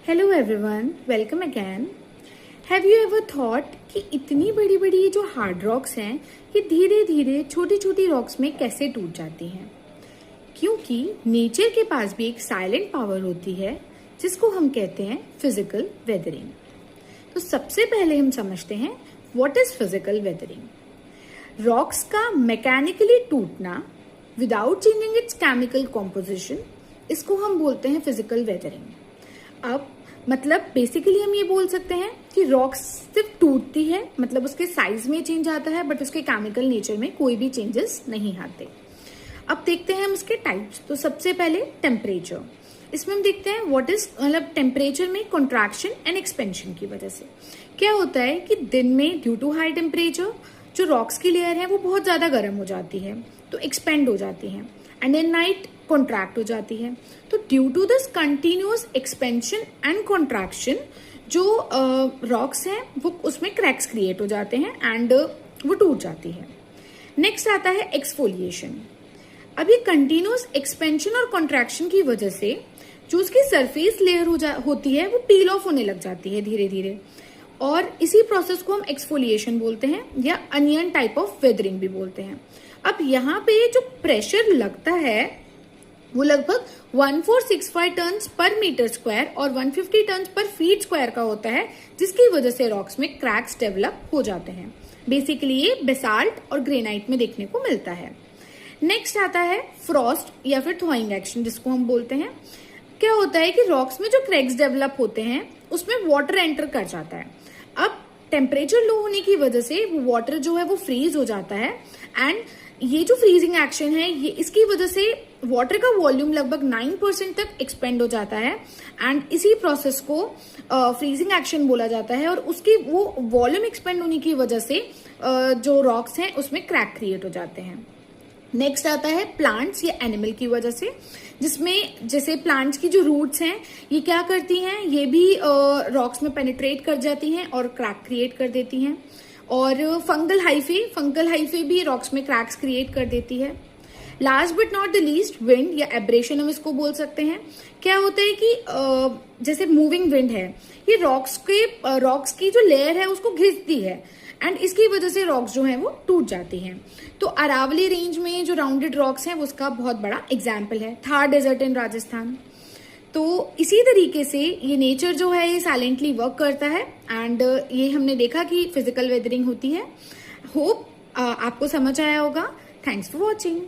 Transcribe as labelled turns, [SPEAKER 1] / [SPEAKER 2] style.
[SPEAKER 1] Hello everyone, welcome again. Have you ever thought कि इतनी बड़ी बड़ी ये जो हार्ड रॉक्स हैं ये धीरे धीरे छोटी छोटी रॉक्स में कैसे टूट जाती हैं? क्योंकि नेचर के पास भी एक साइलेंट पावर होती है जिसको हम कहते हैं फिजिकल वेदरिंग। तो सबसे पहले हम समझते हैं what is physical weathering. Rocks का मैकेनिकली टूटना without changing it's chemical composition, इसको हम बोलते हैं फिजिकल वेदरिंग। अब मतलब बेसिकली हम ये बोल सकते हैं कि रॉक्स सिर्फ टूटती है, मतलब उसके साइज में चेंज आता है बट उसके केमिकल नेचर में कोई भी चेंजेस नहीं आते। अब देखते हैं हम इसके टाइप्स। तो सबसे पहले टेम्परेचर, इसमें हम देखते हैं व्हाट इज मतलब टेम्परेचर में कॉन्ट्रैक्शन एंड एक्सपेंशन की वजह से क्या होता है कि दिन में ड्यू टू हाई टेम्परेचर जो रॉक्स की लेयर है वो बहुत ज्यादा गर्म हो जाती है तो एक्सपेंड हो जाती है, एंड इन नाइट कॉन्ट्रैक्ट हो जाती है। तो due to this continuous expansion and contraction जो रॉक्स हैं वो उसमें क्रैक्स क्रिएट हो जाते हैं एंड वो टूट जाती है। नेक्स्ट आता है एक्सफोलिएशन। अब ये कंटिन्यूअस एक्सपेंशन और कॉन्ट्रैक्शन की वजह से जो उसकी सरफेस लेयर होती है वो पील ऑफ होने लग जाती है धीरे धीरे, और इसी प्रोसेस को हम एक्सफोलिएशन बोलते हैं या अनियन टाइप ऑफ वेदरिंग भी बोलते हैं। अब यहाँ पे जो प्रेशर लगता है वो लगभग 1465 टन पर मीटर स्क्वायर और 150 टन पर फीट स्क्वायर का होता है, जिसकी वजह से रॉक्स में क्रैक्स डेवलप हो जाते हैं। बेसिकली ये बेसाल्ट और ग्रेनाइट में देखने को मिलता है। नेक्स्ट आता है फ्रॉस्ट या फिर थॉइंग एक्शन, जिसको हम बोलते हैं। क्या होता है कि रॉक्स में जो क्रैक्स डेवलप होते हैं उसमें वाटर एंटर कर जाता है। अब टेम्परेचर लो होने की वजह से वो वाटर जो है वो फ्रीज हो जाता है, एंड ये जो फ्रीजिंग एक्शन है ये इसकी वजह से वाटर का वॉल्यूम लगभग 9% तक एक्सपेंड हो जाता है, एंड इसी प्रोसेस को फ्रीजिंग एक्शन बोला जाता है। और उसकी वो वॉल्यूम एक्सपेंड होने की वजह से जो रॉक्स हैं उसमें क्रैक क्रिएट हो जाते हैं। नेक्स्ट आता है प्लांट्स या एनिमल की वजह से, जिसमें जैसे प्लांट्स की जो रूट्स हैं ये क्या करती हैं, ये भी रॉक्स में पेनिट्रेट कर जाती हैं और क्रैक क्रिएट कर देती हैं। और फंगल हाइफे भी रॉक्स में क्रैक्स क्रिएट कर देती है। Last but not the least wind या एब्रेशन हम इसको बोल सकते हैं। क्या होता है कि जैसे मूविंग विंड है ये रॉक्स की जो लेयर है उसको घिसती है, एंड इसकी वजह से रॉक्स जो है वो टूट जाती हैं। तो अरावली रेंज में जो राउंडेड रॉक्स हैं उसका बहुत बड़ा एग्जाम्पल है थार डेजर्ट इन राजस्थान। तो इसी तरीके से ये नेचर जो है ये साइलेंटली वर्क करता है, एंड ये हमने देखा कि फिजिकल वेदरिंग होती है। होप आपको समझ आया होगा। Thanks for watching.